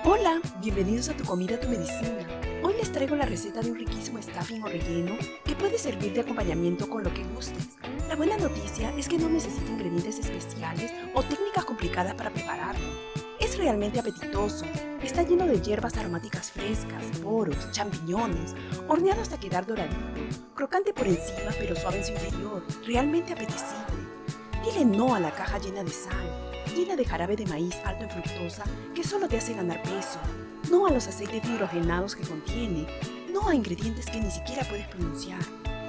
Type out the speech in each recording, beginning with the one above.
Hola, bienvenidos a Tu Comida, Tu Medicina. Hoy les traigo la receta de un riquísimo stuffing o relleno que puede servir de acompañamiento con lo que gustes. La buena noticia es que no necesita ingredientes especiales o técnicas complicadas para prepararlo. Es realmente apetitoso, está lleno de hierbas aromáticas frescas, poros, champiñones, horneado hasta quedar doradito, crocante por encima pero suave en su interior, realmente apetecible. Dile no a la caja llena de sal, llena de jarabe de maíz alto en fructosa que solo te hace ganar peso, no a los aceites hidrogenados que contiene, no a ingredientes que ni siquiera puedes pronunciar.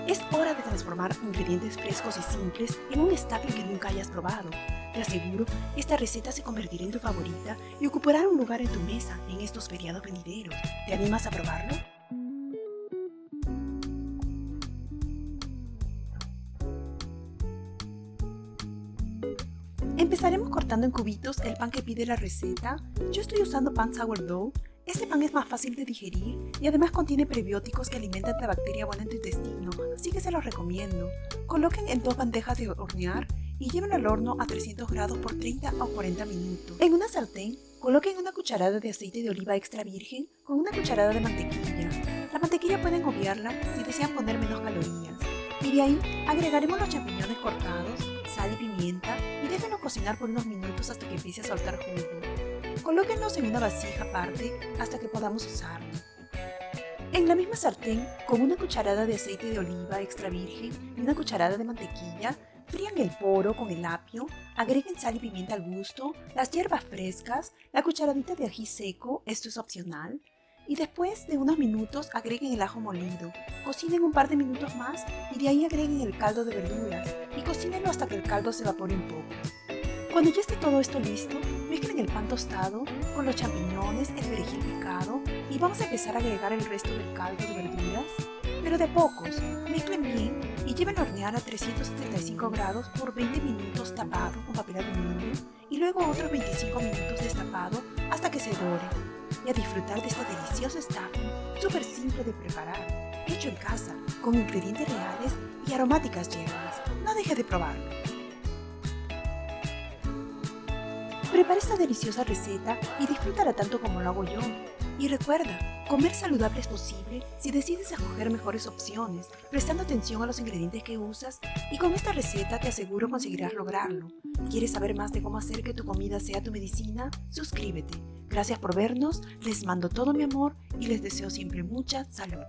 Es hora de transformar ingredientes frescos y simples en un stuffing que nunca hayas probado. Te aseguro, esta receta se convertirá en tu favorita y ocupará un lugar en tu mesa en estos feriados venideros. ¿Te animas a probarlo? Empezaremos cortando en cubitos el pan que pide la receta. Yo estoy usando pan sourdough. Este pan es más fácil de digerir y además contiene prebióticos que alimentan la bacteria buena en tu intestino, así que se los recomiendo. Coloquen en 2 bandejas de hornear y llévenlo al horno a 300 grados por 30 o 40 minutos. En una sartén, coloquen una cucharada de aceite de oliva extra virgen con una cucharada de mantequilla. La mantequilla pueden obviarla si desean poner menos calorías. Y de ahí agregaremos los champiñones cortados, sal y pimienta y déjenlo cocinar por unos minutos hasta que empiece a soltar jugo. Colóquenlos en una vasija aparte hasta que podamos usarlo. En la misma sartén, con una cucharada de aceite de oliva extra virgen y una cucharada de mantequilla, frían el poro con el apio, agreguen sal y pimienta al gusto, las hierbas frescas, la cucharadita de ají seco, esto es opcional, y después de unos minutos agreguen el ajo molido. Cocinen un par de minutos más y de ahí agreguen el caldo de verduras y cocínenlo hasta que el caldo se evapore un poco. Cuando ya esté todo esto listo, mezclen el pan tostado con los champiñones, el perejil picado y vamos a empezar a agregar el resto del caldo de verduras, pero de pocos. Mezclen bien y lleven a hornear a 375 grados por 20 minutos tapado con papel aluminio y luego otros 25 minutos destapado hasta que se dore. Y a disfrutar de este delicioso stuffing súper simple de preparar, hecho en casa, con ingredientes reales y aromáticas hierbas. No dejes de probarlo. Prepara esta deliciosa receta y disfrútala tanto como lo hago yo. Y recuerda, comer saludable es posible si decides escoger mejores opciones, prestando atención a los ingredientes que usas, y con esta receta te aseguro conseguirás lograrlo. ¿Quieres saber más de cómo hacer que tu comida sea tu medicina? Suscríbete. Gracias por vernos, les mando todo mi amor y les deseo siempre mucha salud.